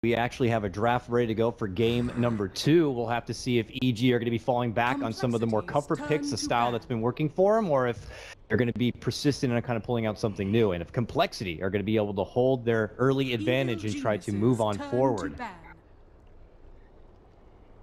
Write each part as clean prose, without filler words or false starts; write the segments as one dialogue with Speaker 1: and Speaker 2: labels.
Speaker 1: we actually have a draft ready to go for game number 2. We'll have to see if EG are going to be falling back on some of the more comfort picks, the style that's been working for them, or if they're going to be persistent and kind of pulling out something new. And if Complexity are going to be able to hold their early advantage and try to move on forward.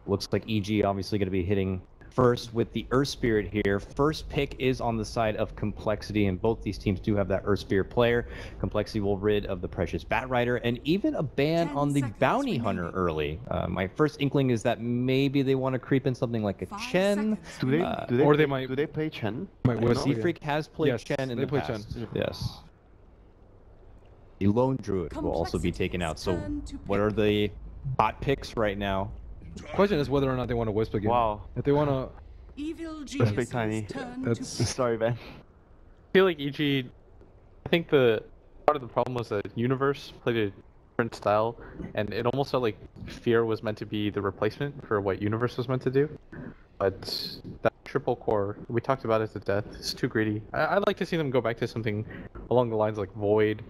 Speaker 1: Looks like EG obviously going to be hitting first with the Earth Spirit here. First pick is on the side of Complexity, and both these teams do have that Earth Spirit player. Complexity will rid of the Precious Bat Rider, and even a ban on the Bounty Hunter early. My first inkling is that maybe they want to creep in something like a Chen.
Speaker 2: Do they play Chen?
Speaker 1: Seafreak has played Chen in the past.
Speaker 2: Chen.
Speaker 1: Yes. The Lone Druid will also be taken out. So what are the hot picks right now?
Speaker 3: Question is whether or not they want to Wisp again.
Speaker 2: Wow.
Speaker 3: If they want to...
Speaker 2: Wisp tiny. That's... Sorry, Ben.
Speaker 4: I feel like EG... I think the part of the problem was that Universe played a different style, and it almost felt like Fear was meant to be the replacement for what Universe was meant to do. But that triple core, we talked about it to death, it's too greedy. I'd like to see them go back to something along the lines like Void,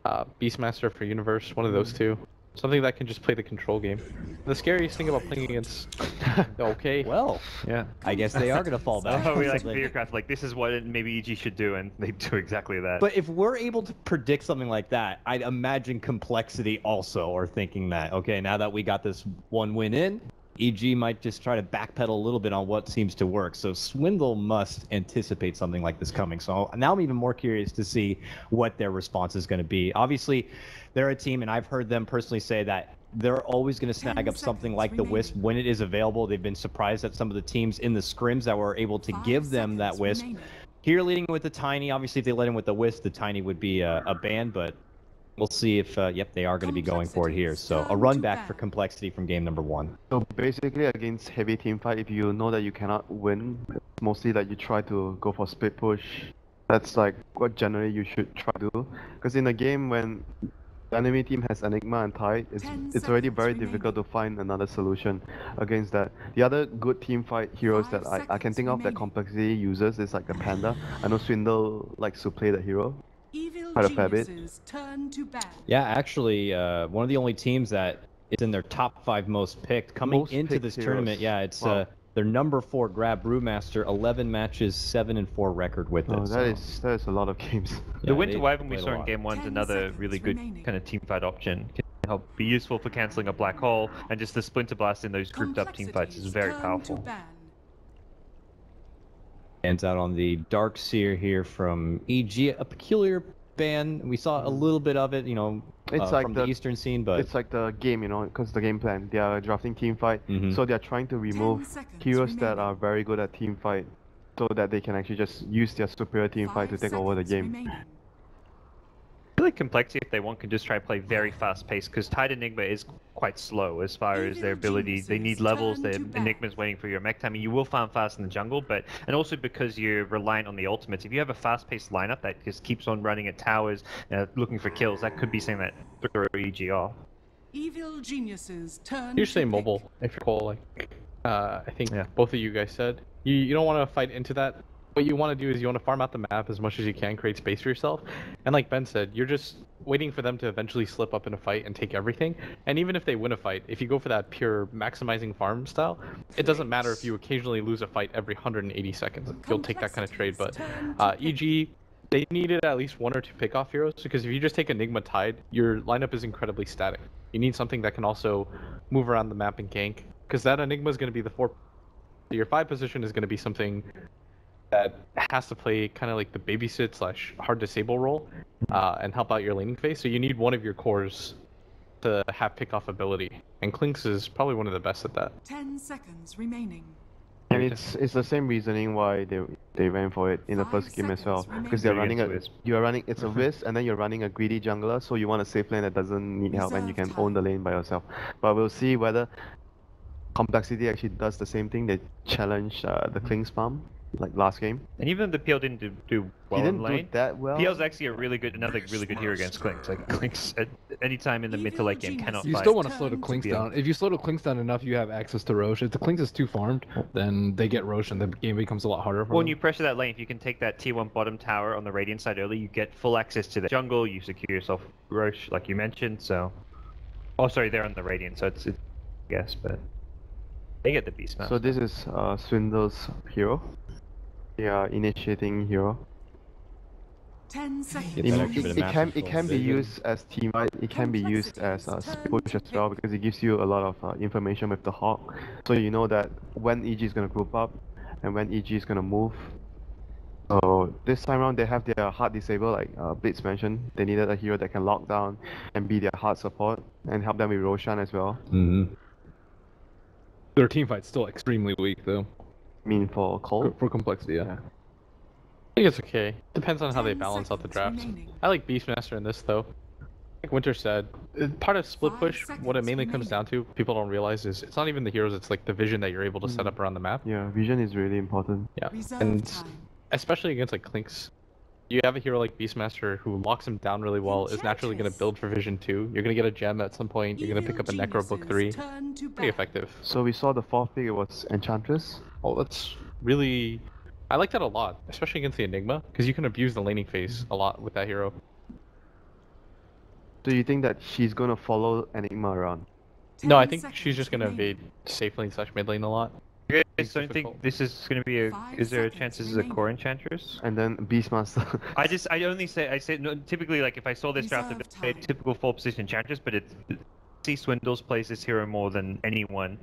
Speaker 4: Beastmaster for Universe, one of those two. Something that can just play the control game. The scariest thing about playing against... okay.
Speaker 1: Well,
Speaker 4: yeah.
Speaker 1: I guess they are going to fall back.
Speaker 5: We like Fearcraft, like this is what maybe EG should do, and they do exactly that.
Speaker 1: But if we're able to predict something like that, I'd imagine Complexity also are thinking that, okay, now that we got this one win in, EG might just try to backpedal a little bit on what seems to work. So Swindle must anticipate something like this coming. So now I'm even more curious to see what their response is going to be. Obviously, they're a team, and I've heard them personally say that they're always going to snag up something like the Wisp when it is available. They've been surprised at some of the teams in the scrims that were able to give them that Wisp. Here leading with the Tiny, obviously if they let him with the Wisp, the Tiny would be a ban, but we'll see if, yep, they are going to be going for it here. So a run back for Complexity from game number 1.
Speaker 2: So basically against heavy team fight, if you know that you cannot win, mostly that you try to go for split push. That's like what generally you should try to do. Because in a game when the enemy team has Enigma and Tide, it's already very difficult to find another solution against that. The other good team fight heroes that I can think of that Complexity uses is like the Panda. I know Swindle likes to play the hero quite a fair bit.
Speaker 1: Yeah, actually, one of the only teams that is in their top 5 most picked coming into this tournament. Yeah, it's their number 4 grab, Brewmaster, 11 matches, 7-4 record with it.
Speaker 2: Oh, that is a lot of games.
Speaker 5: The Winter Wyvern we saw in game 1 is another really good kind of team fight option. Can help be useful for cancelling a black hole, and just the Splinter Blast in those grouped up team fights is very powerful.
Speaker 1: Stands out on the Dark Seer here from EG, a peculiar ban. We saw a little bit of it, you know,
Speaker 2: it's like
Speaker 1: from the Eastern scene, but
Speaker 2: it's like the game, you know, because the game plan. They are drafting team fight, so they are trying to remove heroes that are very good at team fight, so that they can actually just use their superior team fight to take over the game.
Speaker 5: I feel like Complexity, if they want, can just try to play very fast paced, because Tide Enigma is quite slow as far as their ability. They need levels, their Enigma's waiting for your mech timing. You will farm fast in the jungle, and also because you're reliant on the ultimates. If you have a fast paced lineup that just keeps on running at towers, looking for kills, that could be something that throw EG off.
Speaker 3: Evil geniuses turn. You say mobile, if you're cool, like I think both of you guys said. You don't want to fight into that. What you want to do is you want to farm out the map as much as you can, create space for yourself. And like Ben said, you're just waiting for them to eventually slip up in a fight and take everything. And even if they win a fight, if you go for that pure maximizing farm style, it doesn't matter if you occasionally lose a fight every 180 seconds. You'll take that kind of trade. But EG, they needed at least 1 or 2 pickoff heroes, because if you just take Enigma Tide, your lineup is incredibly static. You need something that can also move around the map and gank, because that Enigma is going to be the 4. Your 5 position is going to be something that has to play kind of like the babysit / hard disable role and help out your laning phase. So you need one of your cores to have pickoff ability, and Clinks is probably one of the best at that. 10 seconds remaining.
Speaker 2: And it's the same reasoning why they ran for it in the first game as well, because they're running it's a Wisp, and then you're running a greedy jungler, so you want a safe lane that doesn't need help and you can own the lane by yourself. But we'll see whether Complexity actually does the same thing. They challenge the Clinks farm like last game.
Speaker 5: And even though the PL didn't do well in lane,
Speaker 2: do that well.
Speaker 5: PL's actually another really good hero against Clinks. Like Clinks at any time in the mid to late game cannot fight.
Speaker 3: You still want to slow the Clinks down. If you slow the Clinks down enough, you have access to Roche. If the Clinks is too farmed, then they get Roche and the game becomes a lot harder for them.
Speaker 5: When you pressure that lane, if you can take that tier 1 bottom tower on the Radiant side early, you get full access to the jungle, you secure yourself Roche like you mentioned, so Oh, sorry, they're on the Radiant, so it's I guess, but they get the Beastmaster.
Speaker 2: So this is Swindle's hero. They are initiating hero.
Speaker 6: 10 seconds.
Speaker 1: Get that extra bit of massive
Speaker 2: It can be
Speaker 1: vision.
Speaker 2: used as team fight. It can be used as a push as well because it gives you a lot of information with the Hawk. So you know that when EG is gonna group up and when EG is gonna move. So this time around they have their hard disable, like Blitz mentioned. They needed a hero that can lock down and be their hard support and help them with Roshan as well.
Speaker 7: Their team fight's still extremely weak though.
Speaker 2: I mean for coL.
Speaker 7: For complexity, yeah.
Speaker 3: I think it's okay. Depends on how they balance out the draft. I like Beastmaster in this though. Like Winter said, part of split push, what it mainly comes down to, people don't realize is it's not even the heroes, it's like the vision that you're able to set up around the map.
Speaker 2: Yeah, vision is really important.
Speaker 3: Yeah, and especially against like Clinks, you have a hero like Beastmaster who locks him down really well, is naturally going to build for vision 2. You're going to get a gem at some point, you're going to pick up a Necro Book 3. Pretty effective.
Speaker 2: So we saw the 4th pick, it was Enchantress.
Speaker 3: Oh, that's really... I like that a lot, especially against the Enigma, because you can abuse the laning phase a lot with that hero.
Speaker 2: Do you think that she's going to follow Enigma around?
Speaker 3: No, I think she's just going to evade safe lane / mid lane a lot.
Speaker 5: You guys don't think this is going to be a... Is there a chance this is a core Enchantress?
Speaker 2: And then Beastmaster.
Speaker 5: I say no, typically, like if I saw this draft, it'd be a typical 4th position Enchantress, but it's... See Swindles plays this hero more than anyone,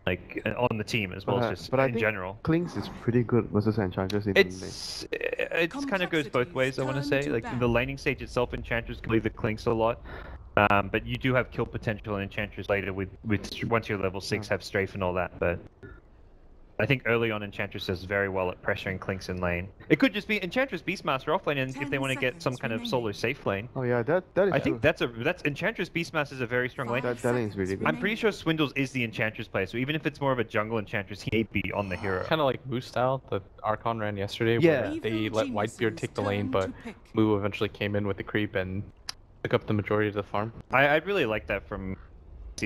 Speaker 5: like on the team as well as just in general.
Speaker 2: Clinks is pretty good versus Enchantress in
Speaker 5: it kind of goes both ways, I want to say. Like the laning stage itself, Enchantress can leave the Clinks a lot. But you do have kill potential in Enchantress later with once you're level 6 have strafe and all that, but I think early on Enchantress does very well at pressuring Clinks in lane. It could just be Enchantress Beastmaster off lane, and if they want to get some kind of solo safe lane.
Speaker 2: Oh yeah, that is
Speaker 5: I think that's Enchantress Beastmaster is a very strong lane.
Speaker 2: that lane is really good.
Speaker 5: I'm pretty sure Swindles is the Enchantress player, so even if it's more of a jungle Enchantress, he may be on the hero.
Speaker 3: Kind of like Moo style, the Archon ran yesterday,
Speaker 5: Yeah.
Speaker 3: where they let Whitebeard take the lane, but Moo eventually came in with the creep and took up the majority of the farm.
Speaker 5: I'd really like that from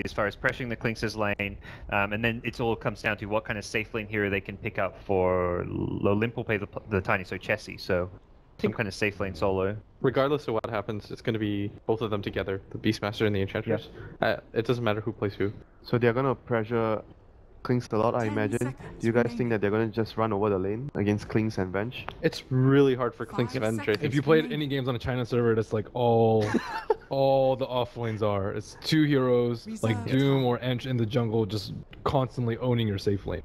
Speaker 5: as far as pressuring the Clinks' lane, and then it all comes down to what kind of safe lane hero they can pick up for Limp will pay the tiny, so Chessie, so some kind of safe lane solo.
Speaker 3: Regardless of what happens, it's going to be both of them together, the Beastmaster and the Enchantress. Yep. It doesn't matter who plays who.
Speaker 2: So they're going to pressure Clinks a lot, I imagine. Do you guys think that they're going to just run over the lane against Clinks and Venge?
Speaker 3: It's really hard for Clinks and Venge, I think.
Speaker 7: If you played any games on a China server, that's like all the off lanes are. It's 2 heroes, like Doom or Ench in the jungle, just constantly owning your safe lane.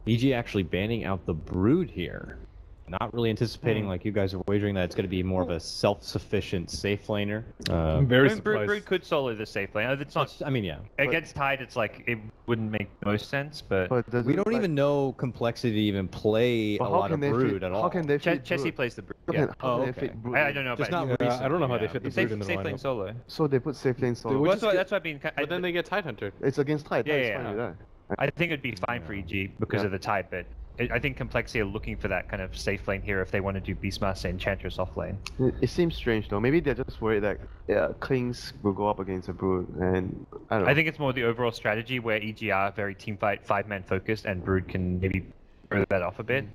Speaker 1: EG actually banning out the Brood here. Not really anticipating, like you guys are wagering, that it's going to be more of a self-sufficient safe laner.
Speaker 7: I'm very surprised.
Speaker 5: Brood could solo the safe lane. It's not.
Speaker 1: I mean, yeah.
Speaker 5: Against Tide, it's like it wouldn't make most sense, but
Speaker 1: we don't even know complexity to even play a lot of Brood at all.
Speaker 2: How can they fit
Speaker 5: Chessie plays the Brood.
Speaker 2: Yeah.
Speaker 1: Okay.
Speaker 5: I don't know.
Speaker 1: Just
Speaker 5: but
Speaker 1: not
Speaker 7: I don't know how they fit the Brood in the
Speaker 5: safe lane
Speaker 7: lineup.
Speaker 5: solo.
Speaker 2: So they put safe lane solo.
Speaker 5: Well, that's why I've been.
Speaker 3: But then they get Tide Hunter.
Speaker 2: It's against Tide.
Speaker 5: Yeah,
Speaker 2: Tide's
Speaker 5: yeah.
Speaker 2: fine with that.
Speaker 5: I think it'd be fine for EG because of the Tide, but I think Complexity are looking for that kind of safe lane here if they want to do Beastmaster Enchantress off lane.
Speaker 2: It seems strange though. Maybe they're just worried that Clinks will go up against a Brood, and I don't know.
Speaker 5: I think it's more the overall strategy where EG are very team fight, 5-man focused, and Brood can maybe throw that off a bit.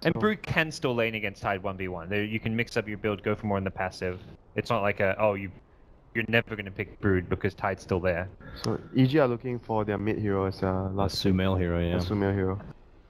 Speaker 5: And Brood can still lane against Tide 1v1. You can mix up your build, go for more in the passive. It's not like you're never going to pick Brood because Tide's still there.
Speaker 2: So EG are looking for their mid hero as a last
Speaker 1: Sumail hero, yeah.
Speaker 2: Sumail hero.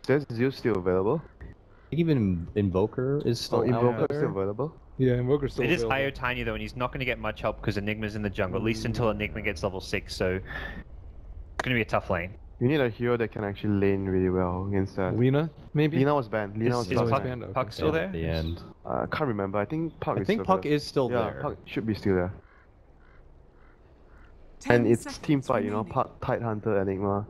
Speaker 2: Is Zeus still available?
Speaker 1: I think even Invoker is still
Speaker 2: Invoker
Speaker 1: out
Speaker 2: is
Speaker 1: there.
Speaker 2: still available?
Speaker 7: Yeah, Invoker's still
Speaker 5: It is
Speaker 7: available.
Speaker 5: IO Tiny though, and he's not going to get much help because Enigma's in the jungle, at least until Enigma gets level 6, so it's going to be a tough lane.
Speaker 2: You need a hero that can actually lane really well against that.
Speaker 7: Lina, maybe?
Speaker 2: Lina was banned. Lina was
Speaker 5: Is
Speaker 2: last
Speaker 5: Puck,
Speaker 2: banned.
Speaker 5: Puck still there?
Speaker 1: At the end.
Speaker 2: I can't remember. I think Puck
Speaker 1: I think Puck is still
Speaker 2: yeah,
Speaker 1: there.
Speaker 2: Puck should be still there. And it's team fight, you know, Puck, Tide Hunter, Enigma.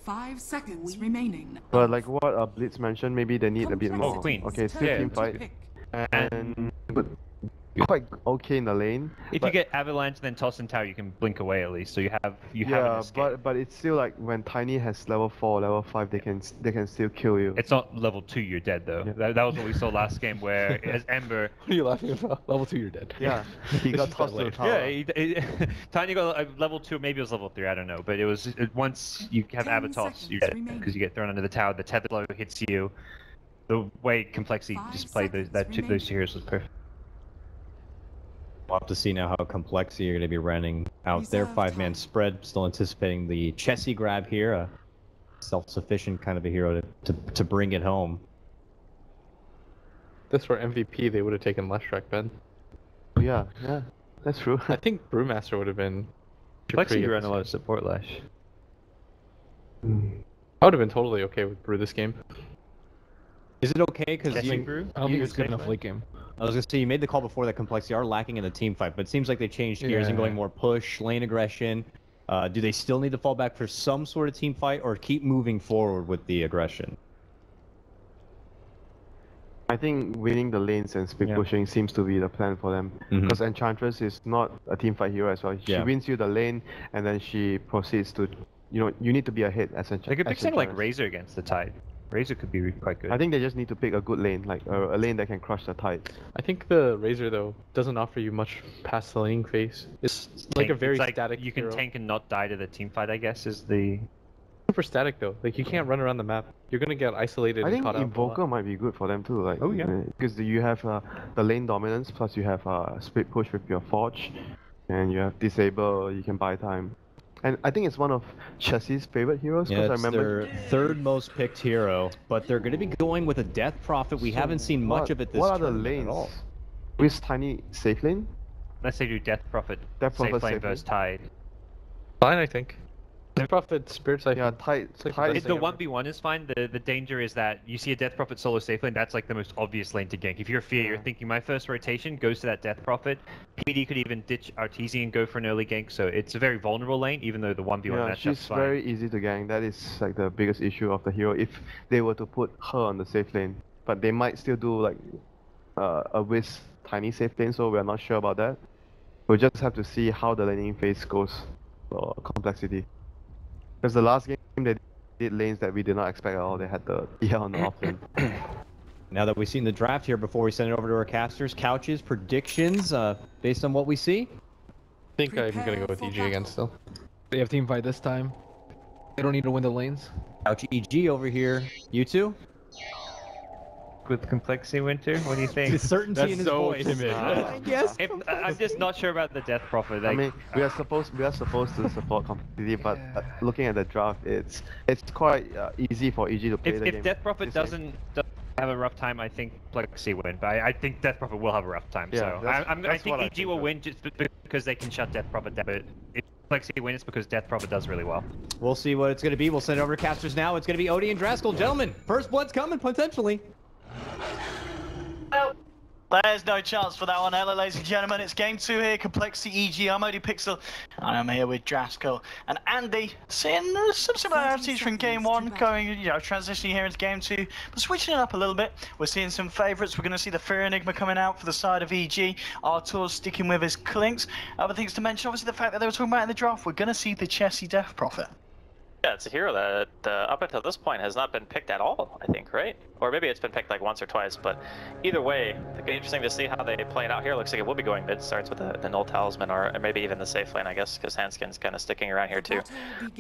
Speaker 6: 5 seconds remaining.
Speaker 2: But like what Blitz mentioned, maybe they need a bit more.
Speaker 5: Oh, Queen.
Speaker 2: Okay, still team fight. And but quite okay in the lane.
Speaker 5: If you get Avalanche then Toss and Tower, you can blink away at least, so you have an escape.
Speaker 2: but it's still like when Tiny has level 4, level 5, they can still kill you.
Speaker 5: It's not level 2 you're dead though.
Speaker 2: Yeah.
Speaker 5: That was what we saw last game where as Ember.
Speaker 7: What are you laughing about? Level 2, you're dead.
Speaker 2: Yeah, he got tossed to the tower.
Speaker 5: Yeah, Tiny got level 2, maybe it was level 3, I don't know. But it was once you have Avatos, you get it because you get thrown under the tower. The tether blow hits you. The way Complexity just played those two heroes was perfect.
Speaker 1: We'll have to see now how Complexity are going to be running out their 5-man spread. Still anticipating the Chessie grab here, a self-sufficient kind of a hero to bring it home.
Speaker 3: This were MVP, they would have taken Leshrac, Ben.
Speaker 2: Yeah, that's true.
Speaker 3: I think Brewmaster would have been.
Speaker 5: Complexity run a lot of support Lesh.
Speaker 3: I would have been totally okay with Brew this game.
Speaker 1: Is it okay? Because
Speaker 7: I don't think it's good enough late game.
Speaker 1: I was gonna say you made the call before that Complexity are lacking in the team fight, but it seems like they changed gears and going more push, lane aggression. Do they still need to fall back for some sort of team fight, or keep moving forward with the aggression?
Speaker 2: I think winning the lanes and split pushing seems to be the plan for them. Because Enchantress is not a team fight hero as well. She wins you the lane, and then she proceeds to, you need to be ahead as Enchantress.
Speaker 5: They could pick something like Razor against the Tide. Razor could be quite good.
Speaker 2: I think they just need to pick a good lane, like a lane that can crush the Tide.
Speaker 3: I think the Razor, though, doesn't offer you much past the laning phase. It's like a very static
Speaker 5: You can
Speaker 3: hero.
Speaker 5: tank and not die to the team fight, I guess, is the...
Speaker 3: Super static, though. Like, you can't run around the map. You're gonna get isolated
Speaker 2: I
Speaker 3: and
Speaker 2: think
Speaker 3: caught out.
Speaker 2: Invoker might be good for them too, like
Speaker 5: Oh, yeah.
Speaker 2: because you have the lane dominance, plus you have split push with your Forge, and you have Disable, you can buy time. And I think it's one of Chessie's favorite heroes, because
Speaker 1: Yeah,
Speaker 2: I
Speaker 1: it's
Speaker 2: remember...
Speaker 1: their third most picked hero, but they're going to be going with a Death Prophet. We haven't seen much of it this
Speaker 2: What are the
Speaker 1: tournament
Speaker 2: lanes?
Speaker 1: at all.
Speaker 2: Which tiny safe lane?
Speaker 5: Unless they do Death Prophet,
Speaker 2: Death Prophet
Speaker 5: safe lane
Speaker 2: safe
Speaker 5: versus
Speaker 2: lane?
Speaker 5: Tide.
Speaker 3: Fine, I think. The Prophet Spirit Siphon.
Speaker 2: Yeah, Tide.
Speaker 3: like
Speaker 2: Tide
Speaker 3: best
Speaker 5: The
Speaker 3: thing ever.
Speaker 5: 1v1 is fine. The danger is that you see a Death Prophet solo safe lane, that's like the most obvious lane to gank. If you're Fear, you're thinking my first rotation goes to that Death Prophet. PD could even ditch Arteezy and go for an early gank, so it's a very vulnerable lane, even though the 1v1
Speaker 2: Yeah,
Speaker 5: matchup's
Speaker 2: she's
Speaker 5: fine.
Speaker 2: very easy to gank. That is like the biggest issue of the hero. If they were to put her on the safe lane, but they might still do like a Wisp tiny safe lane, so we're not sure about that. We'll just have to see how the laning phase goes for Complexity. Because the last game they did lanes that we did not expect at all. They had the on the off lane.
Speaker 1: Now that we've seen the draft here, before we send it over to our casters, couches, predictions, based on what we see?
Speaker 3: I think I'm gonna go with EG again still.
Speaker 7: They have team fight this time. They don't need to win the lanes.
Speaker 1: Couch EG over here. You two?
Speaker 5: With Complexity Winter, what do you think?
Speaker 1: The certainty in his voice. Yes.
Speaker 5: I'm just not sure about the Death Prophet. Like,
Speaker 2: I mean, we are supposed to support Complexity, but looking at the draft, it's quite easy for EG to play the game.
Speaker 5: if Death Prophet
Speaker 2: this way.
Speaker 5: doesn't have a rough time, I think Complexity win. But I think Death Prophet will have a rough time.
Speaker 2: Yeah,
Speaker 5: So I
Speaker 2: that's
Speaker 5: think
Speaker 2: what I
Speaker 5: EG
Speaker 2: think
Speaker 5: will
Speaker 2: of.
Speaker 5: win just because they can shut Death Prophet down. But if Complexity wins, it's because Death Prophet does really well.
Speaker 1: We'll see what it's going to be. We'll send it over to casters now. It's going to be Odie and Draskell. Gentlemen, first blood's coming, potentially.
Speaker 8: Well, there's no chance for that one, hello ladies and gentlemen. It's game 2 here, Complexity EG. I'm Odie Pixel, and I'm here with Draskell and Andy. Seeing some similarities from game 1, going, transitioning here into game 2, but switching it up a little bit. We're seeing some favourites. We're going to see the Fear Enigma coming out for the side of EG. Artur's sticking with his Clinks. Other things to mention, obviously the fact that they were talking about in the draft, we're going to see the Chessie Death Prophet.
Speaker 9: Yeah, it's a hero that up until this point has not been picked at all, I think, right? Or maybe it's been picked like once or twice, but either way, it'll be interesting to see how they play it out here. Looks like it will be going mid, starts with the Null Talisman or maybe even the safe lane, I guess, because Handskin's kind of sticking around here too.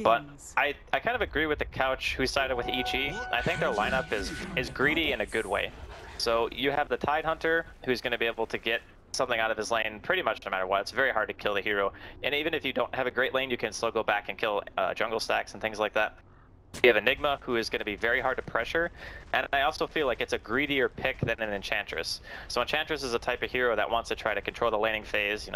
Speaker 9: But I kind of agree with the couch who sided with EG. I think their lineup is greedy in a good way. So you have the Tide Hunter, who's going to be able to get something out of his lane pretty much no matter what. It's very hard to kill the hero, and even if you don't have a great lane, you can still go back and kill jungle stacks and things like that. You have Enigma, who is going to be very hard to pressure, and I also feel like it's a greedier pick than an Enchantress. So Enchantress is a type of hero that wants to try to control the laning phase.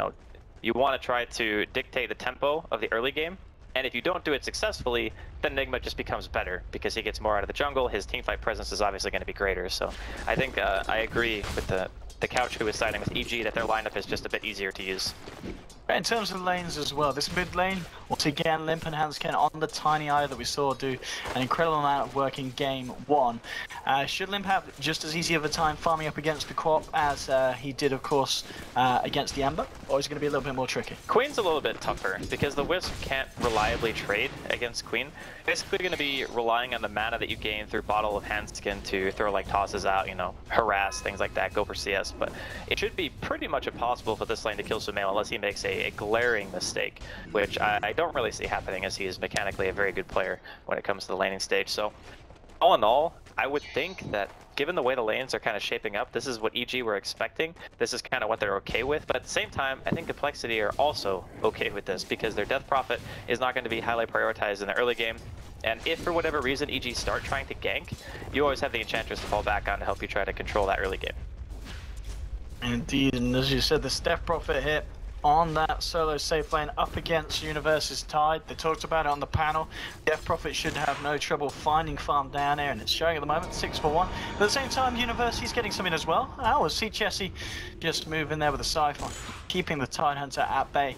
Speaker 9: You want to try to dictate the tempo of the early game, and if you don't do it successfully, then Enigma just becomes better because he gets more out of the jungle. His teamfight presence is obviously going to be greater. So I think I agree with the couch who is siding with EG that their lineup is just a bit easier to use.
Speaker 8: In terms of lanes as well, this mid lane, once again, Limp and Hanskin on the Tiny Eye that we saw do an incredible amount of work in game 1. Should Limp have just as easy of a time farming up against the Quap as he did, of course, against the Ember, or is it going to be a little bit more tricky?
Speaker 9: Queen's a little bit tougher because the Wisp can't reliably trade against Queen. Basically going to be relying on the mana that you gain through Bottle of Handskin to throw like tosses out, harass, things like that, go for CS, but it should be pretty much impossible for this lane to kill Sumail unless he makes a glaring mistake, which I don't really see happening as he is mechanically a very good player when it comes to the laning stage. So all in all, I would think that given the way the lanes are kind of shaping up, this is what EG were expecting. This is kind of what they're okay with. But at the same time, I think Complexity are also okay with this because their Death Prophet is not going to be highly prioritized in the early game. And if for whatever reason EG start trying to gank, you always have the Enchantress to fall back on to help you try to control that early game.
Speaker 8: Indeed, and as you said, the Death Prophet hit on that solo safe lane up against Universe's Tide. They talked about it on the panel. Death Prophet should have no trouble finding farm down here, and it's showing at the moment 6 for 1. But at the same time, University's getting something as well. Oh, we'll see Chessie just moving there with a Siphon, keeping the Tide Hunter at bay.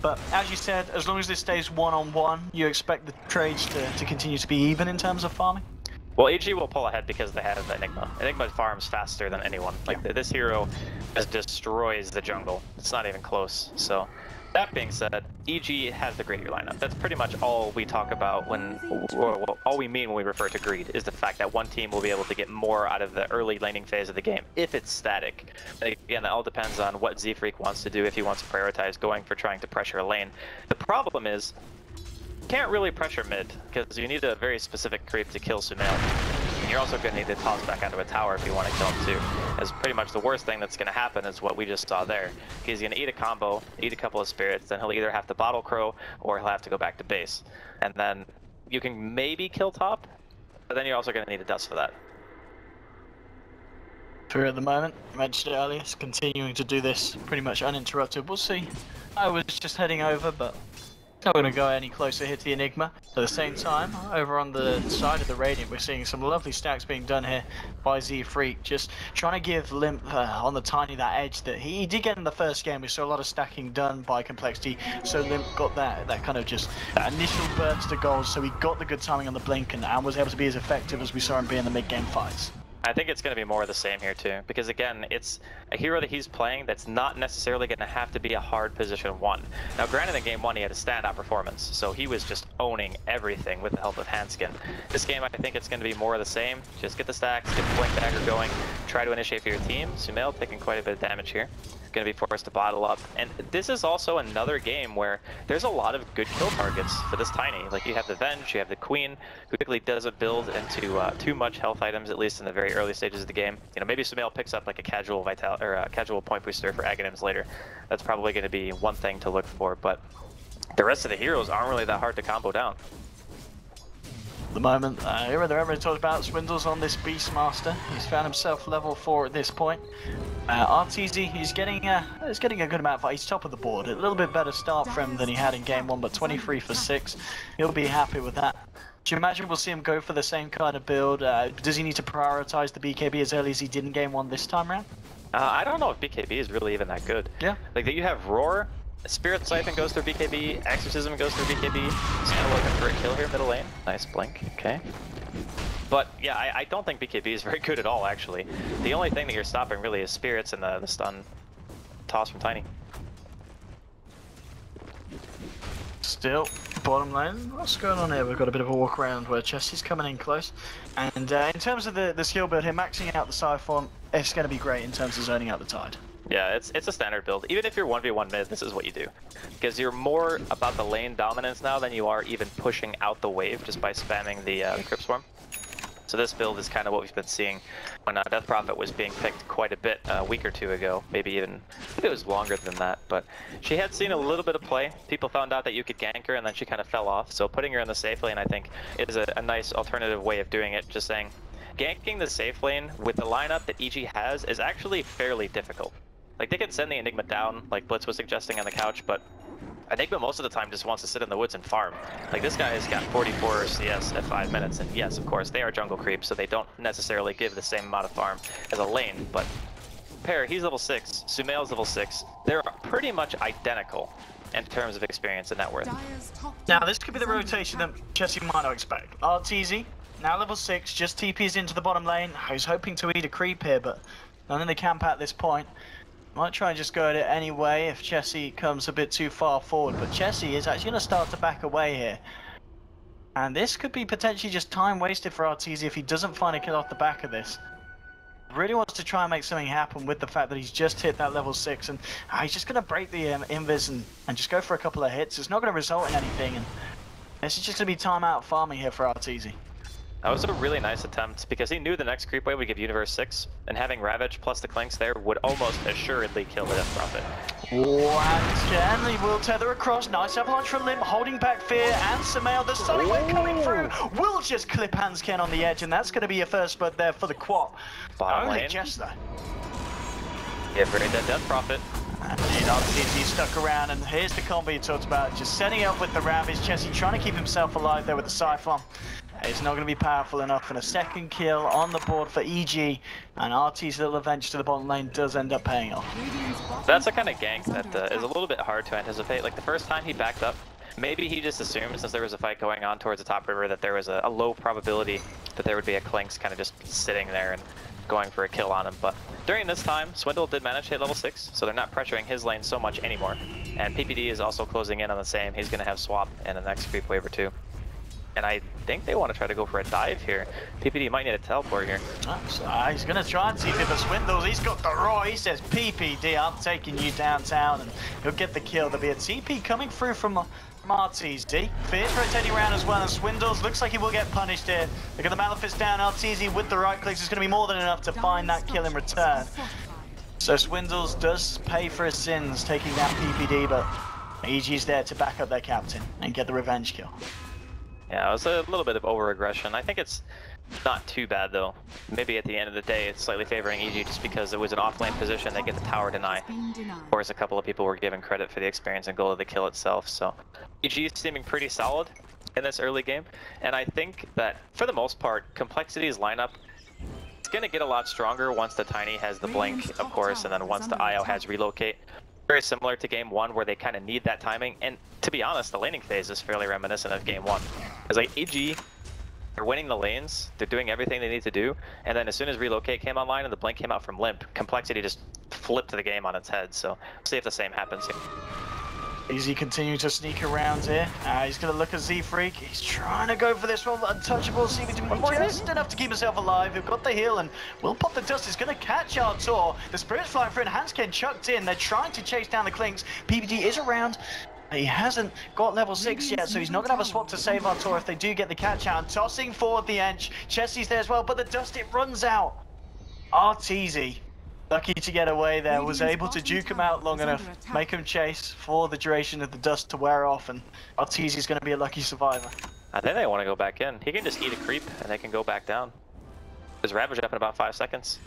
Speaker 8: But as you said, as long as this stays one-on-one, you expect the trades to continue to be even in terms of farming?
Speaker 9: Well, EG will pull ahead because they have Enigma. Enigma farms faster than anyone. Like, this hero just destroys the jungle. It's not even close. So, that being said, EG has the greedier lineup. That's pretty much all we talk about or all we mean when we refer to greed, is the fact that one team will be able to get more out of the early laning phase of the game, if it's static. Again, that all depends on what Z-Freak wants to do, if he wants to prioritize going for trying to pressure a lane. The problem is, can't really pressure mid, because you need a very specific creep to kill Sumail. And you're also going to need to toss back onto a tower if you want to kill him too. As pretty much the worst thing that's going to happen is what we just saw there. He's going to eat a combo, eat a couple of spirits, then he'll either have to bottle crow, or he'll have to go back to base. And then you can maybe kill top, but then you're also going to need a dust for that.
Speaker 8: For at the moment, I mentioned it earlier, it's continuing to do this pretty much uninterrupted. We'll see. I was just heading over, but not going to go any closer here to the Enigma. At the same time, over on the side of the Radiant, we're seeing some lovely stacks being done here by Z-Freak, just trying to give Limp on the Tiny that edge that he did get in the first game. We saw a lot of stacking done by Complexity, so Limp got that kind of just that initial burst of goals, so he got the good timing on the blink and was able to be as effective as we saw him be in the mid-game fights.
Speaker 9: I think it's going to be more of the same here too, because again, it's a hero that he's playing that's not necessarily going to have to be a hard position 1. Now granted, in game 1 he had a standout performance, so he was just owning everything with the help of Handskin. This game I think it's going to be more of the same, just get the stacks, get the blink dagger going, try to initiate for your team. Sumail taking quite a bit of damage here. Going to be forced to bottle up, and this is also another game where there's a lot of good kill targets for this Tiny. Like, you have the Venge, you have the Queen, who typically doesn't build into too much health items, at least in the very early stages of the game. You know, maybe Sumail picks up like a casual casual point booster for Aghanims later. That's probably going to be one thing to look for, but the rest of the heroes aren't really that hard to combo down.
Speaker 8: At the moment, everybody talks about Swindles on this Beastmaster. He's found himself level 4 at this point. RTZ, he's getting a good amount of, he's top of the board. A little bit better start for him than he had in game 1, but 23 for 6. He'll be happy with that. Do you imagine we'll see him go for the same kind of build? Does he need to prioritize the BKB as early as he did in game 1 this time around?
Speaker 9: I don't know if BKB is really even that good.
Speaker 8: Yeah.
Speaker 9: Like, you have Roar, Spirit Siphon goes through BKB, Exorcism goes through BKB. Still looking for a kill here, middle lane. Nice blink, okay. But yeah, I don't think BKB is very good at all, actually. The only thing that you're stopping really is Spirits and the stun toss from Tiny.
Speaker 8: Still, bottom lane, what's going on here? We've got a bit of a walk around where Chessie's coming in close. And in terms of the skill build here, maxing out the Siphon, it's going to be great in terms of zoning out the Tide.
Speaker 9: Yeah, it's a standard build. Even if you're 1v1 mid, this is what you do. Because you're more about the lane dominance now than you are even pushing out the wave just by spamming the Crypt Swarm. So this build is kind of what we've been seeing when Death Prophet was being picked quite a bit a week or two ago. Maybe it was longer than that. But she had seen a little bit of play. People found out that you could gank her and then she kind of fell off. So putting her in the safe lane, I think, is a nice alternative way of doing it. Just saying, ganking the safe lane with the lineup that EG has is actually fairly difficult. Like, they can send the Enigma down, like Blitz was suggesting on the couch, but Enigma most of the time just wants to sit in the woods and farm. Like, this guy has got 44 CS at 5 minutes, and yes, of course, they are jungle creeps, so they don't necessarily give the same amount of farm as a lane, but Pair, he's level 6, Sumail's level 6. They're pretty much identical in terms of experience and net worth.
Speaker 8: Now, this could be the rotation that Chessie might not expect. RTZ, now level 6, just TPs into the bottom lane. He's hoping to eat a creep here, but none in the camp at this point. Might try and just go at it anyway if Chessie comes a bit too far forward, but Chessie is actually going to start to back away here. And this could be potentially just time wasted for RTZ if he doesn't find a kill off the back of this. Really wants to try and make something happen with the fact that he's just hit that level 6, and he's just going to break the invis and just go for a couple of hits. It's not going to result in anything, and this is just going to be timeout farming here for RTZ.
Speaker 9: That was a really nice attempt because he knew the next creep wave would give Universe 6, and having Ravage plus the Clinks there would almost assuredly kill the Death Prophet.
Speaker 8: Oh, and Stanley will tether across. Nice avalanche from Limp, holding back Fear and Samael. The Sonic Wave coming through will just clip Hansken on the edge, and that's going to be your first spot there for the Quap.
Speaker 9: Bottom
Speaker 8: Only
Speaker 9: lane.
Speaker 8: Jester.
Speaker 9: Yeah, very dead Death Prophet.
Speaker 8: And he's stuck around, and here's the combo you talked about, just setting up with the Ravage. Jesse trying to keep himself alive there with the Siphon. It's not going to be powerful enough, and a second kill on the board for EG, and RT's little adventure to the bottom lane does end up paying off.
Speaker 9: That's the kind of gank that is a little bit hard to anticipate. Like the first time he backed up, maybe he just assumed since there was a fight going on towards the top river that there was a low probability that there would be a Clinks kind of just sitting there and going for a kill on him. But during this time, Swindle did manage to hit level 6, so they're not pressuring his lane so much anymore. And PPD is also closing in on the same. He's going to have swap in the next creep wave or two. And I think they want to try to go for a dive here. PPD might need a teleport here.
Speaker 8: So he's going to try and see if the Swindles. He's got the Roy. He says, PPD, I'm taking you downtown. And he'll get the kill. There'll be a TP coming through from RTZ. Fierce rotating around as well. And Swindles looks like he will get punished here. Look at the Malefice down. RTZ with the right clicks is going to be more than enough to find that kill in return. So Swindles does pay for his sins, taking down PPD. But EG's there to back up their captain and get the revenge kill.
Speaker 9: Yeah, it was a little bit of over-aggression. I think it's not too bad, though. Maybe at the end of the day, it's slightly favoring EG just because it was an off-lane position. They get the tower deny. Of course, a couple of people were given credit for the experience and goal of the kill itself. So EG is seeming pretty solid in this early game. And I think that, for the most part, Complexity's lineup is going to get a lot stronger once the Tiny has the Blink, of course, and then once the IO has Relocate. Very similar to game 1 where they kind of need that timing, and to be honest, the laning phase is fairly reminiscent of game 1. It's like EG, they're winning the lanes, they're doing everything they need to do, and then as soon as Relocate came online and the Blink came out from Limp, Complexity just flipped the game on its head, so see if the same happens here.
Speaker 8: Easy continuing to sneak around here. He's going to look at Z-Freak. He's trying to go for this one. Untouchable seeming to be just enough to keep himself alive. He've got the heal and will pop the dust. He's going to catch Artur. The Spirit's flying through and Hansken chucked in. They're trying to chase down the Clinks. PPD is around. He hasn't got level 6 yet, so he's not going to have a swap to save Artur if they do get the catch out. Tossing forward the Ench. Chessie's there as well, but the dust, it runs out. RTZ. Lucky to get away there, was able to juke him out long enough, make him chase for the duration of the dust to wear off, and Arteezy's going to be a lucky survivor.
Speaker 9: I think they want to go back in. He can just eat a creep and they can go back down. There's Ravage up in about 5 seconds.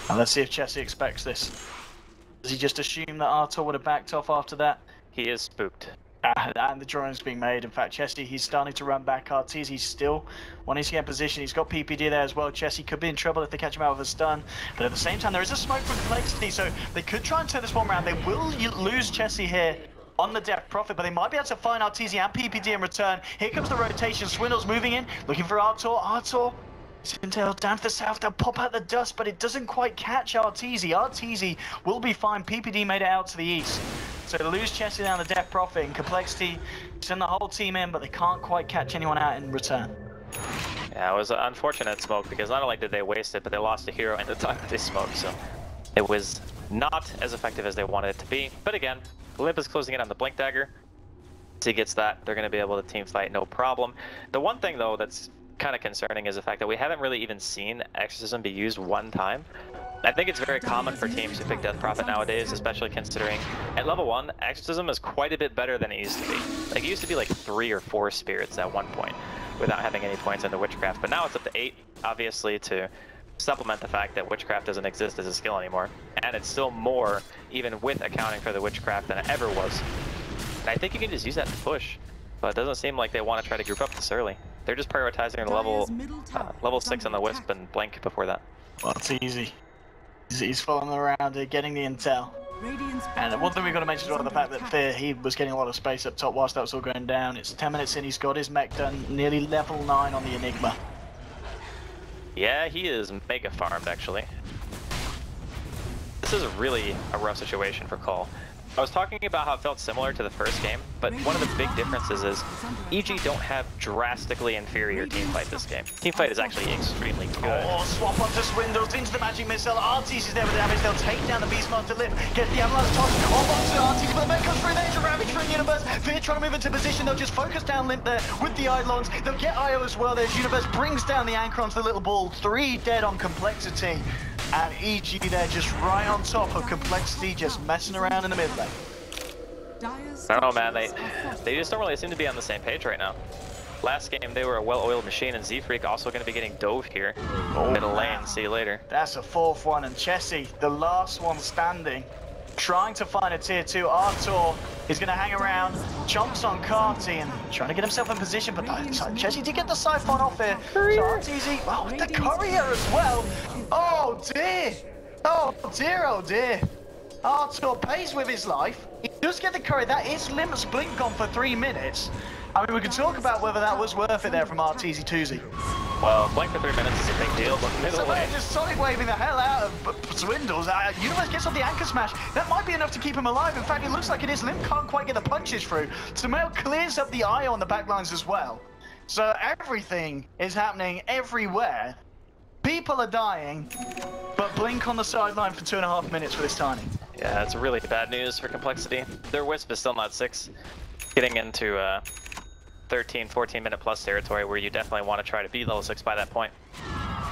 Speaker 8: And let's see if Chessie expects this. Does he just assume that Artur would have backed off after that?
Speaker 9: He is spooked.
Speaker 8: And the drawing's being made. In fact, Chessie, he's starting to run back. Arteezy still wanting to get in position. He's got PPD there as well. Chessie could be in trouble if they catch him out with a stun. But at the same time, there is a smoke from Complexity, so they could try and turn this one around. They will lose Chessie here on the Death Prophet, but they might be able to find Arteezy and PPD in return. Here comes the rotation. Swindle's moving in, looking for Artur. Artur is intel down to the south. They'll pop out the dust, but it doesn't quite catch Arteezy. Arteezy will be fine. PPD made it out to the east. So to lose Chessie down the Death Prophet and Complexity, send the whole team in, but they can't quite catch anyone out in return.
Speaker 9: Yeah, it was an unfortunate smoke because not only did they waste it, but they lost a hero in the time that they smoked, so it was not as effective as they wanted it to be. But again, Limp is closing in on the Blink Dagger. Once he gets that, they're going to be able to team fight no problem. The one thing though that's kind of concerning is the fact that we haven't really even seen Exorcism be used one time. I think it's very common for teams to pick Death Prophet nowadays, especially considering at level 1, Exorcism is quite a bit better than it used to be. Like, it used to be like 3 or 4 spirits at one point without having any points into Witchcraft, but now it's up to 8, obviously, to supplement the fact that Witchcraft doesn't exist as a skill anymore. And it's still more, even with accounting for the Witchcraft, than it ever was. And I think you can just use that to push, but it doesn't seem like they want to try to group up this early. They're just prioritizing the level 6 on the Wisp and Blink before that.
Speaker 8: Well, it's easy. He's following around here, getting the intel. And one thing we've got to mention is the fact that Fear, he was getting a lot of space up top whilst that was all going down. It's 10 minutes in, he's got his mech done, nearly level 9 on the Enigma.
Speaker 9: Yeah, he is mega farmed, actually. This is really a rough situation for coL. I was talking about how it felt similar to the first game, but one of the big differences is EG don't have drastically inferior teamfight this game. Teamfight is actually extremely good.
Speaker 8: Oh, swap onto Swindles into the magic missile. Arteezy is there with the damage. They'll take down the Beastmaster Lip. Get the Avalanche toss. Oh, onto Arteezy, but the mech comes through. There's a Ravage for Universe. Fear trying to move into position. They'll just focus down Limp there with the Eidolons. They'll get IO as well. There's Universe brings down the Anchorons, the little ball. 3 dead on Complexity. And EG there just right on top of Complexity, just messing around in the mid lane.
Speaker 9: I don't know, man. They just don't really seem to be on the same page right now. Last game, they were a well-oiled machine, and Z-Freak also going to be getting dove here. Middle lane, see you later.
Speaker 8: That's a 4th one, and Chessie, the last one standing, trying to find a tier 2. Artur is going to hang around, chomps on Carty, and trying to get himself in position, but Chessie did get the Siphon off here. So RTZ, oh, the Courier as well. Oh dear, oh dear, oh dear. Artur pays with his life. He does get the Courier. That is Limp's blink on for 3 minutes. I mean, we could talk about whether that was worth it there from RTZ Toozy.
Speaker 9: Well, blink for 3 minutes is a big deal, but middle lane.
Speaker 8: Just Sonic waving the hell out of Swindles. Universe gets off the anchor smash. That might be enough to keep him alive. In fact, it looks like it is. Limp can't quite get the punches through. Sumail clears up the eye on the backlines as well. So everything is happening everywhere. People are dying, but Blink on the sideline for 2.5 minutes for this Tiny.
Speaker 9: Yeah, it's really bad news for Complexity. Their Wisp is still not 6. Getting into 13, 14 minute plus territory where you definitely want to try to be level 6 by that point.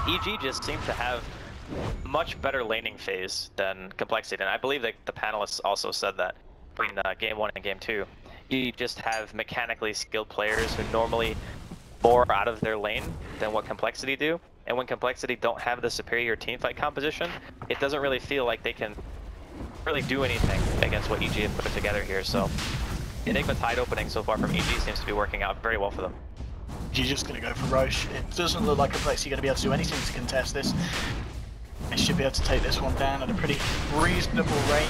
Speaker 9: EG just seems to have much better laning phase than Complexity, and I believe that the panelists also said that between game 1 and game 2. You just have mechanically skilled players who normally more out of their lane than what Complexity do, and when Complexity don't have the superior teamfight composition, it doesn't really feel like they can really do anything against what EG have put together here, so Enigma Tide opening so far from EG seems to be working out very well for them.
Speaker 8: EG's just going to go for Roche. It doesn't look like Complexity going to be able to do anything to contest this. They should be able to take this one down at a pretty reasonable rate.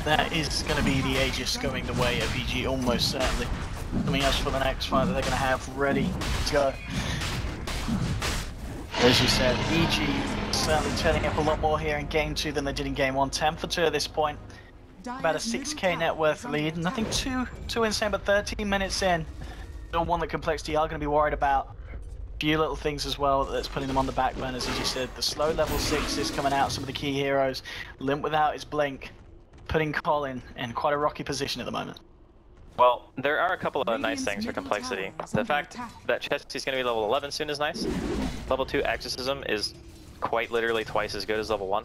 Speaker 8: That is going to be the Aegis going the way of EG, almost certainly. Something else for the next fight that they're going to have ready to go. As you said, EG certainly turning up a lot more here in game 2 than they did in game 1. 10 for 2 at this point. About a 6k net worth lead. Nothing too insane, but 13 minutes in. Still one that Complexity are going to be worried about. Few little things as well that's putting them on the back burners, as you said. The slow level 6 is coming out, some of the key heroes. Limp without his blink, putting coL in quite a rocky position at the moment.
Speaker 9: Well, there are a couple of nice things for Complexity. The fact that Chessie's going to be level 11 soon is nice. Level 2 Exorcism is quite literally twice as good as level 1.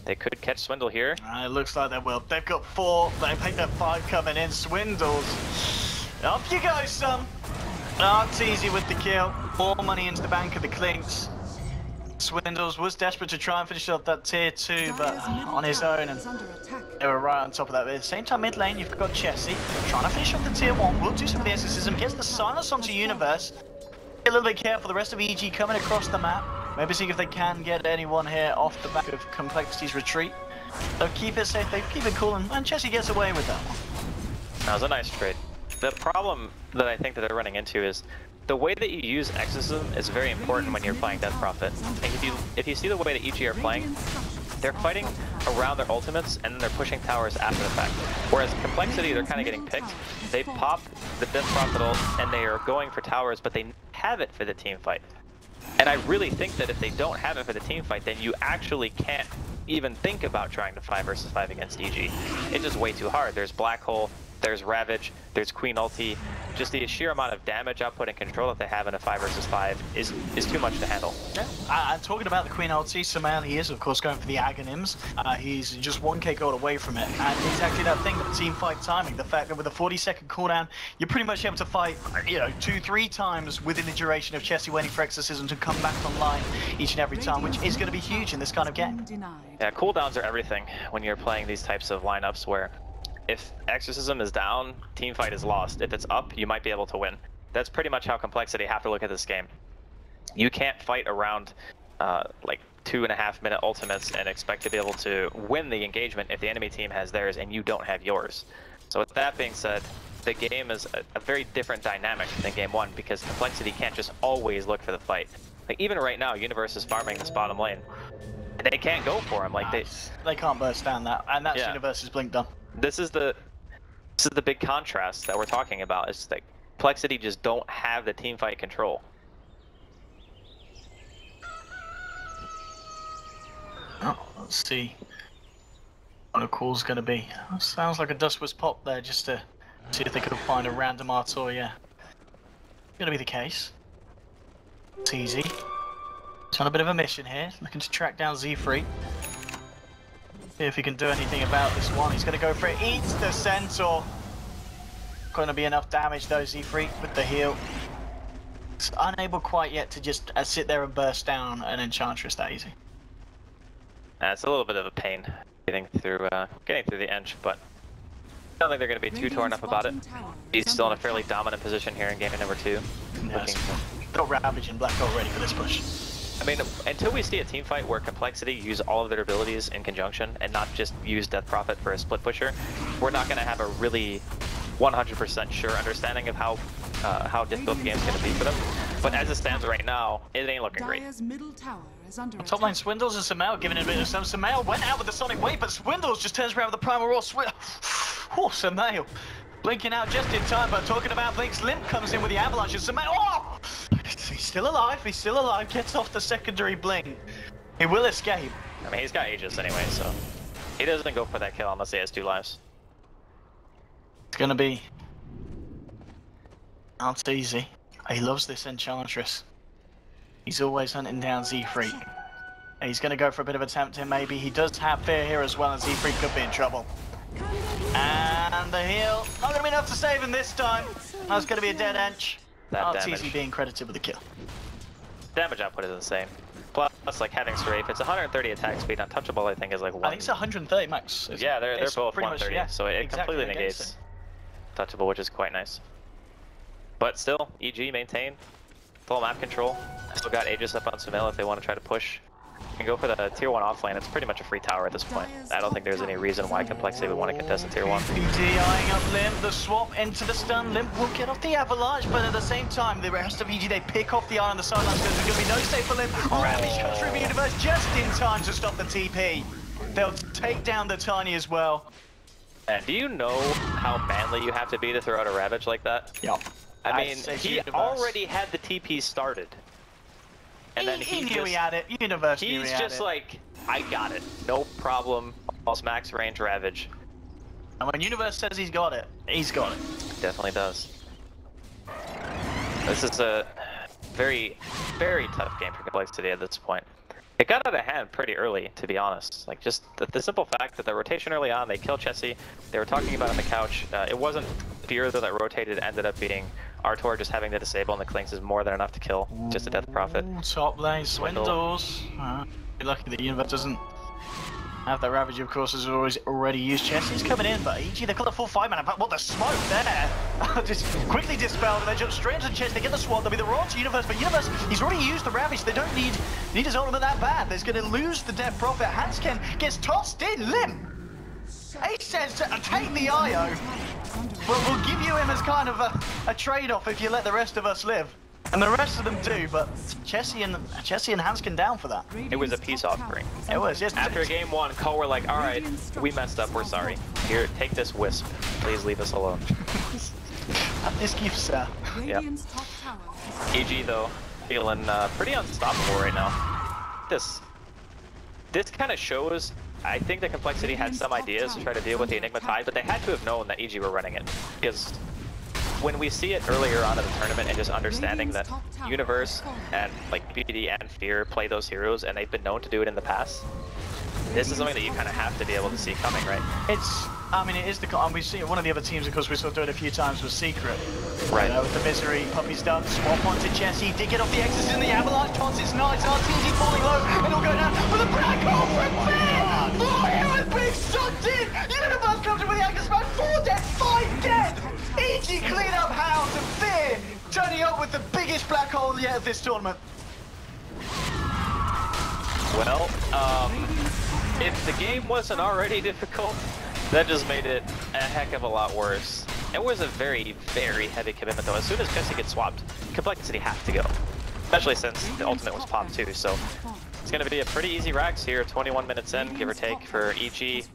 Speaker 9: They could catch Swindle here.
Speaker 8: It looks like they will. They've got 4. They think that 5 coming in. Swindles. Off you go, son. Easy with the kill. More money into the bank of the Clinks. Swindles was desperate to try and finish off that tier 2, but on his own, and they were right on top of that. But at the same time, mid lane, you've got Chessie trying to finish off the tier 1. Will do some of the exorcism. Gets the silence onto Universe. Get a little bit careful. The rest of EG coming across the map. Maybe see if they can get anyone here off the back of Complexity's retreat. They'll keep it safe, they keep it cool, and Chessie gets away with that one.
Speaker 9: That was a nice trade. The problem that I think that they're running into is the way that you use Exorcism is very important when you're playing Death Prophet. And if you see the way that EG are playing, they're fighting around their ultimates and then they're pushing towers after the fact. Whereas Complexity, they're kind of getting picked. They pop the Death Prophet ult and they are going for towers, but they have it for the team fight. And I really think that if they don't have it for the team fight, then you actually can't even think about trying to 5 versus 5 against EG. It's just way too hard. There's Black Hole, there's Ravage, there's Queen Ulti. Just the sheer amount of damage output and control that they have in a 5 versus 5 is too much to handle.
Speaker 8: Yeah, talking about the Queen Ulti, Sumail, he is of course going for the Aghanims. He's just 1k gold away from it, and exactly that thing with the team fight timing. The fact that with a 40-second cooldown, you're pretty much able to fight, 2-3 times within the duration of Chessie waiting for Exorcism to come back online each and every time, which is going to be huge in this kind of game.
Speaker 9: Yeah, cooldowns are everything when you're playing these types of lineups where if Exorcism is down, teamfight is lost. If it's up, you might be able to win. That's pretty much how Complexity have to look at this game. You can't fight around like 2.5 minute ultimates and expect to be able to win the engagement if the enemy team has theirs and you don't have yours. So with that being said, the game is a very different dynamic than game 1 because Complexity can't just always look for the fight. Like even right now, Universe is farming this bottom lane. And they can't go for him. Like
Speaker 8: they can't burst down that, and that's Universe's blink done.
Speaker 9: This is the big contrast that we're talking about. Is that Complexity just don't have the teamfight control.
Speaker 8: Oh, let's see what a call's going to be. Sounds like a dust was popped there just to See if they could find a random Artoria. Gonna be the case. It's easy. He's on a bit of a mission here, looking to track down Z3. See if he can do anything about this one. He's gonna go for it. Eats the Centaur. Gonna be enough damage though, Z3 with the heal. It's unable quite yet to just sit there and burst down an Enchantress that easy.
Speaker 9: It's a little bit of a pain getting through the Ench, but I don't think they're going to be too torn up about it. He's still in a fairly dominant position here in game number 2.
Speaker 8: Yes. Got Ravage and Black Hole ready for this push.
Speaker 9: I mean, until we see a team fight where Complexity use all of their abilities in conjunction and not just use Death Prophet for a split pusher, we're not going to have a really 100% sure understanding of how difficult the game's going to be for them. But as it stands right now, it ain't looking great.
Speaker 8: Top lane Swindles and Sumail giving it a bit of some. Sumail went out with the Sonic Wave, but Swindles just turns around with the Primal Roar. Oh, Sumail blinking out just in time, but talking about blinks, Limp comes in with the Avalanche and Sumail, oh! He's still alive, gets off the secondary blink. He will escape.
Speaker 9: I mean, he's got Aegis anyway, so he doesn't go for that kill unless he has 2 lives.
Speaker 8: It's gonna be not easy. He loves this Enchantress. He's always hunting down Z3. He's gonna go for a bit of a tempt here maybe. He does have fear here as well, and Z3 could be in trouble. And the heal, not gonna be enough to save him this time. That's gonna be a dead Ench. RTZ being credited with the kill.
Speaker 9: Damage output is insane. Plus, like having Strafe, it's 130 attack speed. Untouchable, I think, is like 1.
Speaker 8: I think it's 130 max.
Speaker 9: Yeah, they're both 130,
Speaker 8: much, yeah,
Speaker 9: so it
Speaker 8: exactly
Speaker 9: completely negates touchable, which is quite nice. But still, EG maintain full map control. Still got Aegis up on Sumail if they want to try to push. You can go for the tier 1 offlane. It's pretty much a free tower at this point. I don't think there's any reason why Complexity would want to contest in tier 1.
Speaker 8: PD eyeing up Limp, the swap into the stun. Limp will get off the Avalanche, but at the same time, the rest of EG, they pick off the eye on the sidelines because there's going to be no save for Limp. Ravage comes through the universe just in time to stop the TP. They'll take down the Tiny as well.
Speaker 9: And do you know how manly you have to be to throw out a Ravage like that?
Speaker 8: Yep.
Speaker 9: I mean, he already had the TP started. And then
Speaker 8: he knew he had it. Universe knew he had it.
Speaker 9: He's just like, I got it. No problem. Almost max range Ravage.
Speaker 8: And when Universe says he's got it, he's got it.
Speaker 9: Definitely does. This is a very, very tough game for Complexity at this point. It got out of hand pretty early, to be honest. Like, just the simple fact that the rotation early on, they killed Chessie. They were talking about on the couch. It wasn't Fear, though, that rotated. Ended up being Artor just having the disable, and the Clinks is more than enough to kill. Just a Death Prophet.
Speaker 8: Top lane Swindles. You're lucky the Universe doesn't have that Ravage, of course, has already used Chessie's coming in, but EG, they've got the full 5-mana, but what the smoke there! Just quickly dispelled, and they jump straight into the chest, they get the swap, they'll be the raw to Universe, but Universe, he's already used the Ravage, they don't need his ultimate that bad. They're going to lose the Death Prophet. Hansken gets tossed in, Limp! Ace says to take the IO, but we'll give you him as kind of a trade-off if you let the rest of us live. And the rest of them do, but Chessie and Hansken down for that.
Speaker 9: It was a peace offering.
Speaker 8: It was, yes.
Speaker 9: After game 1, coL were like, alright, we messed up, we're sorry. Here, take this wisp. Please leave us alone.
Speaker 8: This gives,
Speaker 9: Yep. EG, though, feeling pretty unstoppable right now. This kind of shows, I think the Complexity had some ideas to try to deal with the Enigma Tide, but they had to have known that EG were running it. Because when we see it earlier on in the tournament and just understanding that Universe and like BD and Fear play those heroes and they've been known to do it in the past, this is something that you kind of have to be able to see coming, right?
Speaker 8: I mean, it is we see one of the other teams, of course, we saw do it a few times was Secret.
Speaker 9: Right.
Speaker 8: With the Misery, Puppy's done, swap onto Chessie, did get off the Exorcist in the Avalanche, taunts its nice, RTZ falling low, and it'll go down with a black hole from Fear! Oh, heroes being sucked in! Universe comes in with the Anchor Smash, 4 dead, 5 dead! EG clean up house and Fear turning up with the biggest black hole yet of this tournament.
Speaker 9: Well, if the game wasn't already difficult, that just made it a heck of a lot worse. It was a very, very heavy commitment though. As soon as Chessie gets swapped, Complexity has to go. Especially since the ultimate was popped too, so it's going to be a pretty easy Rax here, 21 minutes in, give or take, for EG.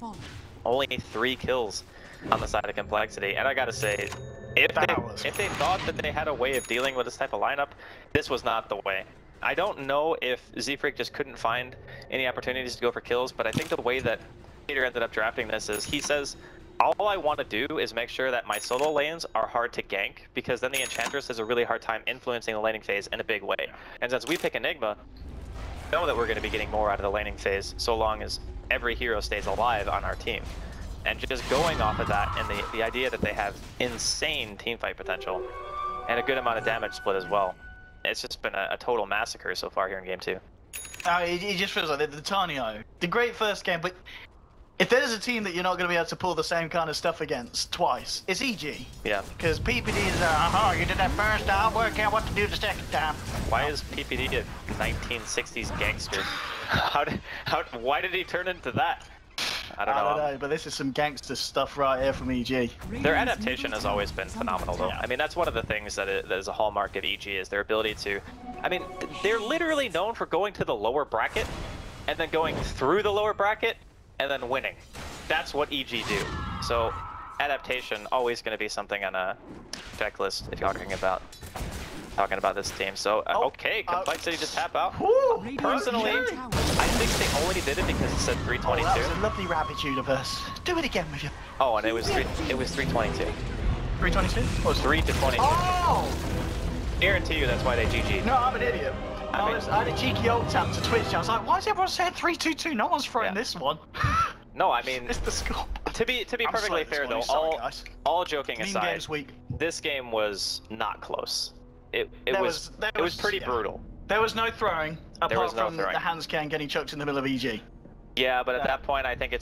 Speaker 9: Only 3 kills on the side of Complexity, and I gotta say, if they thought that they had a way of dealing with this type of lineup, this was not the way. I don't know if Z-Freak just couldn't find any opportunities to go for kills, but I think the way that Peter ended up drafting this is he says, All I want to do is make sure that my solo lanes are hard to gank, because then the Enchantress has a really hard time influencing the laning phase in a big way. And since we pick Enigma, we know that we're going to be getting more out of the laning phase so long as every hero stays alive on our team. And just going off of that and the idea that they have insane teamfight potential and a good amount of damage split as well. It's just been a total massacre so far here in game 2.
Speaker 8: It just feels like the Tarnio, the great first game, but if there's a team that you're not going to be able to pull the same kind of stuff against twice, it's EG.
Speaker 9: Yeah.
Speaker 8: Because PPD is, you did that first, I'll work out what to do the second time.
Speaker 9: Why is PPD a 1960s gangster? Why did he turn into that? I don't know,
Speaker 8: but this is some gangster stuff right here from EG.
Speaker 9: Their adaptation has always been phenomenal, though. I mean, that's one of the things that is a hallmark of EG, is their ability to... I mean, they're literally known for going to the lower bracket, and then going through the lower bracket, and then winning. That's what EG do. So, adaptation, always going to be something on a checklist if you're talking about this team. So, okay, Complexity just tap out. Personally, I think they only did it because it said 322.
Speaker 8: That was a lovely rabbit universe. Do it again with you.
Speaker 9: Oh, and it was 322.
Speaker 8: 322?
Speaker 9: It was 3 to 22.
Speaker 8: Oh!
Speaker 9: Guarantee you that's why they GG'd.
Speaker 8: No, I'm an idiot. I had a cheeky old tap to Twitch. I was like, why is everyone saying 322? No one's throwing this one.
Speaker 9: No, I mean,
Speaker 8: it's the score.
Speaker 9: To be perfectly fair though, all joking aside, this game was not close. It was pretty brutal.
Speaker 8: There was no throwing apart from the hands can getting chucked in the middle of EG.
Speaker 9: Yeah, but at that point, I think it's